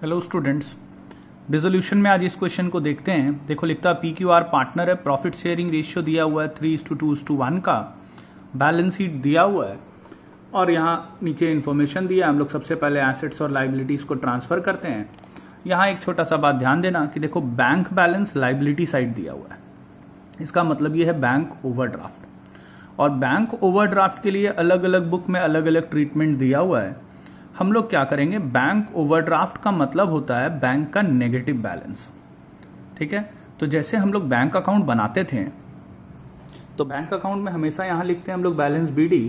Hello students, dissolution में आज इस क्वेश्चन को देखते हैं। देखो लिखता है PQR पार्टनर है, प्रॉफिट शेयरिंग रेशियो दिया हुआ है 3:2:1 का, बैलेंस शीट दिया हुआ है और यहाँ नीचे इन्फॉर्मेशन दिया है। हम लोग सबसे पहले एसेट्स और लाइबिलिटीज को ट्रांसफर करते हैं। यहाँ एक छोटा सा बात ध्यान देना कि देखो बैंक बैलेंस लाइबिलिटी साइड दिया हुआ है, इसका मतलब ये है बैंक ओवरड्राफ्ट। और बैंक ओवरड्राफ्ट के लिए अलग अलग बुक में अलग अलग ट्रीटमेंट दिया हुआ है। हम लोग क्या करेंगे, बैंक ओवरड्राफ्ट का मतलब होता है बैंक का नेगेटिव बैलेंस। ठीक है, तो जैसे हम लोग बैंक अकाउंट बनाते थे तो बैंक अकाउंट में हमेशा यहां लिखते हैं हम लोग बैलेंस BD,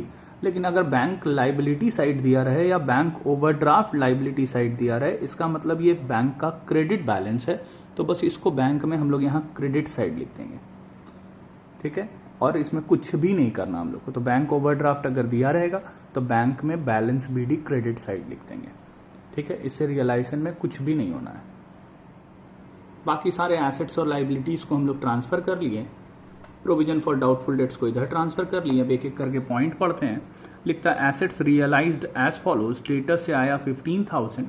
लेकिन अगर बैंक लाइबिलिटी साइड दिया रहे या बैंक ओवरड्राफ्ट लाइबिलिटी साइड दिया रहे, इसका मतलब ये बैंक का क्रेडिट बैलेंस है, तो बस इसको बैंक में हम लोग यहाँ क्रेडिट साइड लिख देंगे। ठीक है, और इसमें कुछ भी नहीं करना हम लोग को। तो बैंक ओवरड्राफ्ट अगर दिया रहेगा तो बैंक में बैलेंस BD क्रेडिट साइड लिख देंगे। ठीक है, इससे रियलाइजेशन में कुछ भी नहीं होना है। बाकी सारे एसेट्स और लाइबिलिटीज को हम लोग ट्रांसफर कर लिए, प्रोविजन फॉर डाउटफुल डेट्स को इधर ट्रांसफर कर लिए। अब एक एक करके पॉइंट पढ़ते हैं। लिखता है assets realised as follows, debtor से आया 15,000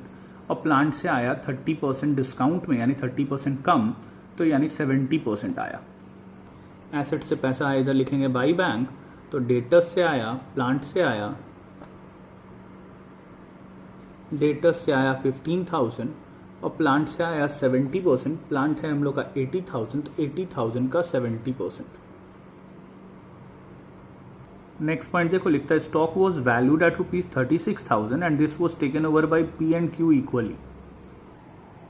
और प्लांट से आया 30% डिस्काउंट में, यानी 30% कम, तो यानी 70% आया। एसेट से पैसा इधर लिखेंगे बाई बैंक, तो डेटर्स से आया, प्लांट से आया, डेटर्स से आया 15,000 और प्लांट से आया 70%। प्लांट है हम लोग का 80,000, तो 80,000 का 70%। नेक्स्ट पॉइंट देखो, लिखता है stock was valued at ₹36,000 and this was taken over by P&Q equally.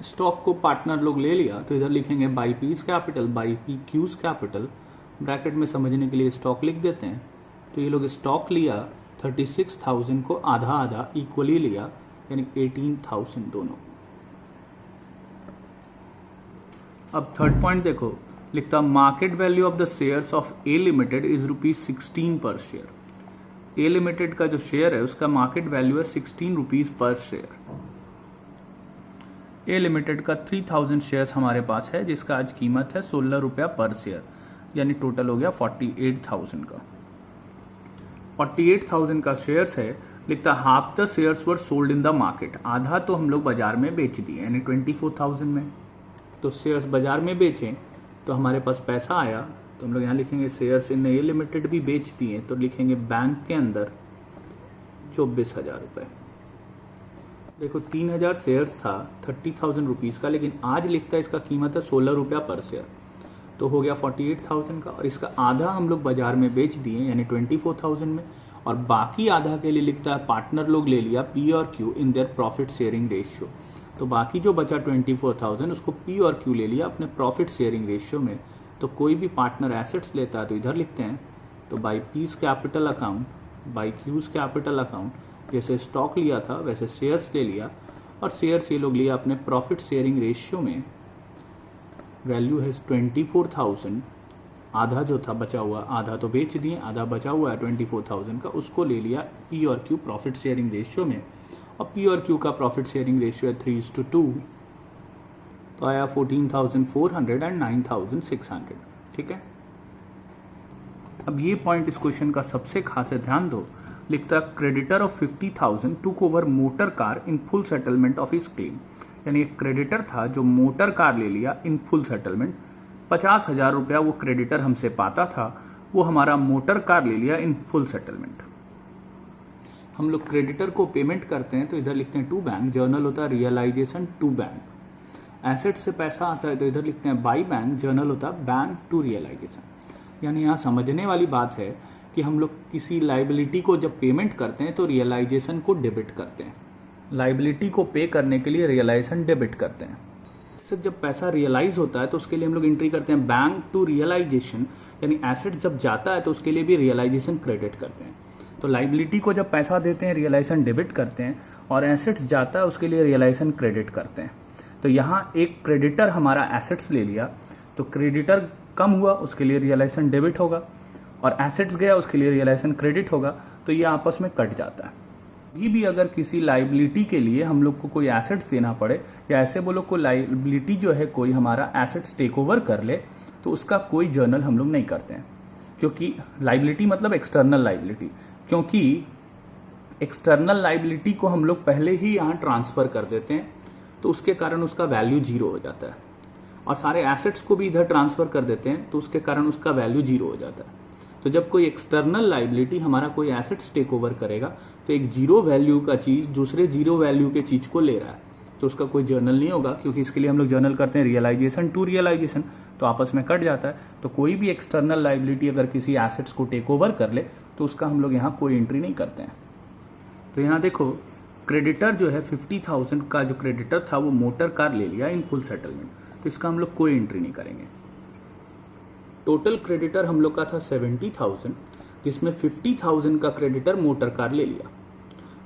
Stock को पार्टनर लोग ले लिया, तो इधर लिखेंगे by P's capital by PQ's capital, bracket में समझने के लिए स्टॉक लिख देते हैं। तो ये लोग स्टॉक लिया, 36,000 को आधा आधा इक्वली लिया, यानी 18,000 दोनों। अब थर्ड पॉइंट देखो, लिखता market value of the shares of A limited is ₹16 पर शेयर। A लिमिटेड का जो शेयर है उसका मार्केट वैल्यू है ₹16 पर शेयर। A लिमिटेड का 3000 शेयर्स हमारे पास है, जिसका आज कीमत है ₹16 पर शेयर, यानी टोटल हो गया 48,000 का। 48,000 का शेयर्स है। लिखता half the shares were sold in the market, आधा तो हम लोग बाजार में बेच दिए, यानी 24,000 में। तो शेयर्स बाजार में बेचें तो हमारे पास पैसा आया, तो हम लोग यहाँ लिखेंगे शेयर्स इन A लिमिटेड भी बेच दिए, तो लिखेंगे बैंक के अंदर 24,000 रुपए। देखो 3,000 शेयर्स था 30,000 रुपीज का, लेकिन आज लिखता है इसका कीमत है ₹16 पर शेयर, तो हो गया 48,000 का। और इसका आधा हम लोग बाजार में बेच दिए, यानी 24,000 में, और बाकी आधा के लिए लिखता है पार्टनर लोग ले लिया P और Q in their profit sharing ratio. तो बाकी जो बचा 24,000 उसको P और Q ले लिया अपने प्रॉफिट शेयरिंग रेशियो में। तो कोई भी पार्टनर एसेट्स लेता है तो इधर लिखते हैं, तो by P's capital account by Q's capital account, जैसे स्टॉक लिया था वैसे शेयर्स ले लिया, और शेयर्स ये लोग लिया अपने प्रॉफिट शेयरिंग रेशियो में। वैल्यू है 24,000, आधा जो था बचा हुआ, आधा तो बेच दिए, आधा बचा हुआ है 24,000 का, उसको ले लिया P और Q प्रॉफिट शेयरिंग रेशियो में। और P और Q का प्रॉफिट शेयरिंग रेशियो है 3:2, तो आया 14,400 एंड 9,600। ठीक है, अब ये पॉइंट इस क्वेश्चन का सबसे खास है, ध्यान दो। लिखता creditor of 50,000 took over motor car in full settlement of his claim, यानी एक क्रेडिटर था जो मोटर कार ले लिया इन फुल सेटलमेंट। 50,000 रुपया वो क्रेडिटर हमसे पाता था, वो हमारा मोटर कार ले लिया इन फुल सेटलमेंट। हम लोग क्रेडिटर को पेमेंट करते हैं तो इधर लिखते हैं टू बैंक, जर्नल होता है रियलाइजेशन टू बैंक। एसेट से पैसा आता है तो इधर लिखते हैं बाई बैंक, जर्नल होता है बैंक टू रियलाइजेशन। यानी यहाँ समझने वाली बात है कि हम लोग किसी लाइबिलिटी को जब पेमेंट करते हैं तो रियलाइजेशन को डेबिट करते हैं, लाइबिलिटी को पे करने के लिए रियलाइजेशन डेबिट करते हैं। इससे जब पैसा रियलाइज होता है तो उसके लिए हम लोग एंट्री करते हैं बैंक टू रियलाइजेशन, यानी एसेट जब जाता है तो उसके लिए भी रियलाइजेशन क्रेडिट करते हैं। तो लाइबिलिटी को जब पैसा देते हैं रियलाइजेशन डेबिट करते हैं, और एसेट्स जाता है उसके लिए रियलाइजेशन क्रेडिट करते हैं। तो यहाँ एक क्रेडिटर हमारा एसेट्स ले लिया, तो क्रेडिटर कम हुआ उसके लिए रियलाइजेशन डेबिट होगा, और एसेट्स गया उसके लिए रियलाइजेशन क्रेडिट होगा, तो ये आपस में कट जाता है। भी अगर किसी लाइबिलिटी के लिए हम लोग को कोई एसेट्स देना पड़े, या ऐसे बोलो कोई लाइबिलिटी जो है कोई हमारा एसेट्स टेक ओवर कर ले, तो उसका कोई जर्नल हम लोग नहीं करते हैं, क्योंकि लाइबिलिटी मतलब एक्सटर्नल लाइबिलिटी, क्योंकि एक्सटर्नल लाइबिलिटी को हम लोग पहले ही यहाँ ट्रांसफर कर देते हैं, तो उसके कारण उसका वैल्यू जीरो हो जाता है, और सारे एसेट्स को भी इधर ट्रांसफर कर देते हैं तो उसके कारण उसका वैल्यू जीरो हो जाता है। तो जब कोई एक्सटर्नल लाइबिलिटी हमारा कोई एसेट्स टेक ओवर करेगा तो एक जीरो वैल्यू का चीज दूसरे जीरो वैल्यू के चीज को ले रहा है, तो उसका कोई जर्नल नहीं होगा, क्योंकि इसके लिए हम लोग जर्नल करते हैं रियलाइजेशन टू रियलाइजेशन, तो आपस में कट जाता है। तो कोई भी एक्सटर्नल लाइबिलिटी अगर किसी एसेट्स को टेक ओवर कर ले तो उसका हम लोग यहाँ कोई एंट्री नहीं करते हैं। तो यहाँ देखो क्रेडिटर जो है 50,000 का जो क्रेडिटर था वो मोटर कार ले लिया इन फुल सेटलमेंट, तो इसका हम लोग कोई एंट्री नहीं करेंगे। टोटल क्रेडिटर हम लोग का था 70,000, जिसमें 50,000 का क्रेडिटर मोटर कार ले लिया,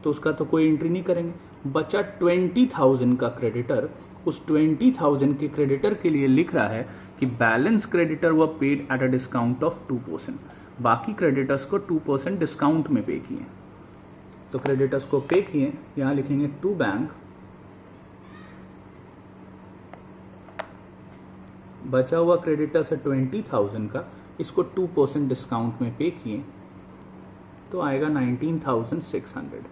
तो उसका तो कोई एंट्री नहीं करेंगे। बचा 20,000 का क्रेडिटर, उस 20,000 के क्रेडिटर के लिए लिख रहा है कि बैलेंस क्रेडिटर व paid at a discount of 2%, बाकी क्रेडिटर्स को 2% डिस्काउंट में पे किए। तो क्रेडिटर्स को पे किए, यहां लिखेंगे टू बैंक, बचा हुआ क्रेडिटर्स है 20,000 का, इसको 2% डिस्काउंट में पे किए तो आएगा 19,600।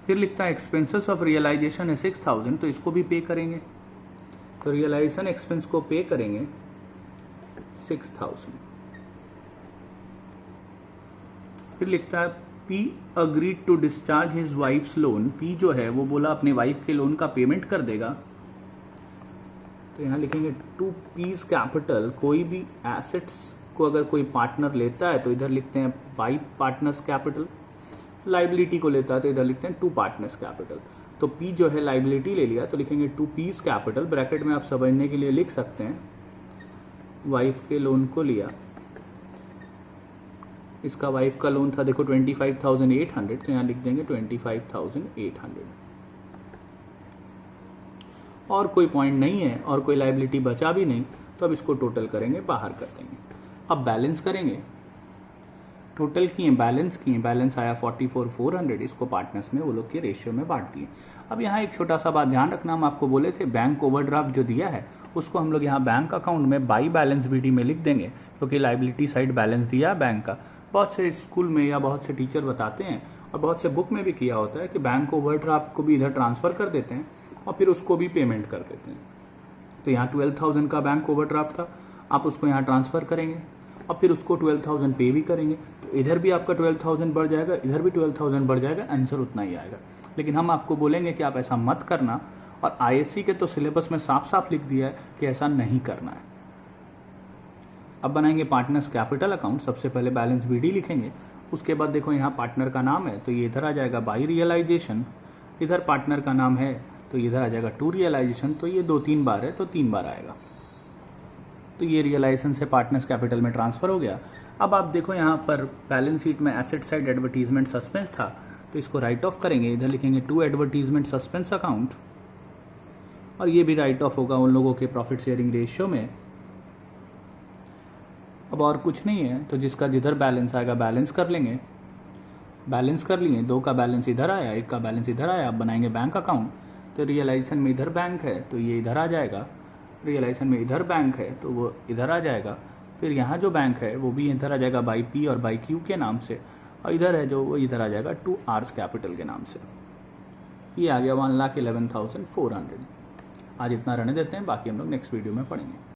फिर लिखता है एक्सपेंसेस ऑफ रियलाइजेशन है 6,000, तो इसको भी पे करेंगे, तो रियलाइजेशन एक्सपेंस को पे करेंगे 6,000। फिर लिखता है P agreed to discharge his wife's loan, P जो है वो बोला अपने वाइफ के लोन का पेमेंट कर देगा, तो यहां लिखेंगे टू पीस कैपिटल, कोई भी एसेट्स को अगर कोई पार्टनर लेता है तो इधर लिखते हैं बाई पार्टनर्स कैपिटल, लाइबिलिटी को लेता है तो इधर लिखते हैं टू पार्टनर्स कैपिटल। तो पी जो है लाइबिलिटी ले लिया तो लिखेंगे टू पीस कैपिटल, ब्रैकेट में आप समझने के लिए लिख सकते हैं वाइफ के लोन को लिया, इसका वाइफ का लोन था देखो 25,800, तो यहां लिख देंगे 25,800। और कोई पॉइंट नहीं है और कोई लाइबिलिटी बचा भी नहीं, तो अब इसको टोटल करेंगे, बाहर कर देंगे। अब बैलेंस करेंगे, टोटल किए, बैलेंस आया 44,400, इसको पार्टनर्स में वो लोग के रेशियो में बांट दिए। अब यहाँ एक छोटा सा बात ध्यान रखना, हम आपको बोले थे बैंक ओवरड्राफ्ट जो दिया है उसको हम लोग यहाँ बैंक अकाउंट में बाई बैलेंस बीडी में लिख देंगे, क्योंकि लाइबिलिटी साइड बैलेंस दिया है बैंक का। बहुत से स्कूल में या बहुत से टीचर बताते हैं और बहुत से बुक में भी किया होता है कि बैंक ओवरड्राफ्ट को भी इधर ट्रांसफर कर देते हैं और फिर उसको भी पेमेंट कर देते हैं। तो यहाँ 12,000 का बैंक ओवरड्राफ्ट था, आप उसको यहाँ ट्रांसफर करेंगे और फिर उसको 12,000 पे भी करेंगे, तो इधर भी आपका 12,000 बढ़ जाएगा, इधर भी 12,000 बढ़ जाएगा, आंसर उतना ही आएगा। लेकिन हम आपको बोलेंगे कि आप ऐसा मत करना, और आईएससी के तो सिलेबस में साफ साफ लिख दिया है कि ऐसा नहीं करना है। अब बनाएंगे पार्टनर्स कैपिटल अकाउंट, सबसे पहले बैलेंस बीडी लिखेंगे, उसके बाद देखो यहाँ पार्टनर का नाम है तो ये इधर आ जाएगा बाई रियलाइजेशन, इधर पार्टनर का नाम है तो इधर आ जाएगा टू रियलाइजेशन, तो ये 2-3 बार है तो 3 बार आएगा। तो ये रियलाइजेशन से पार्टनर्स कैपिटल में ट्रांसफर हो गया। अब आप देखो यहाँ पर बैलेंस शीट में एसेट साइड एडवर्टीजमेंट सस्पेंस था, तो इसको राइट ऑफ करेंगे, इधर लिखेंगे टू एडवर्टीजमेंट सस्पेंस अकाउंट, और ये भी राइट ऑफ होगा उन लोगों के प्रॉफिट शेयरिंग रेशियो में। अब और कुछ नहीं है, तो जिसका जिधर बैलेंस आएगा बैलेंस कर लेंगे, बैलेंस कर लिए, 2 का बैलेंस इधर आया, 1 का बैलेंस इधर आया। अब बनाएंगे बैंक अकाउंट, तो रियलाइजेशन में इधर बैंक है तो ये इधर आ जाएगा, रियलाइजेशन में इधर बैंक है तो वो इधर आ जाएगा, फिर यहाँ जो बैंक है वो भी इधर आ जाएगा बाई पी और बाई क्यू के नाम से, और इधर है जो वो इधर आ जाएगा टू आर्स कैपिटल के नाम से। ये आ गया 1,11,400। आज इतना रहने देते हैं, बाकी हम लोग नेक्स्ट वीडियो में पढ़ेंगे।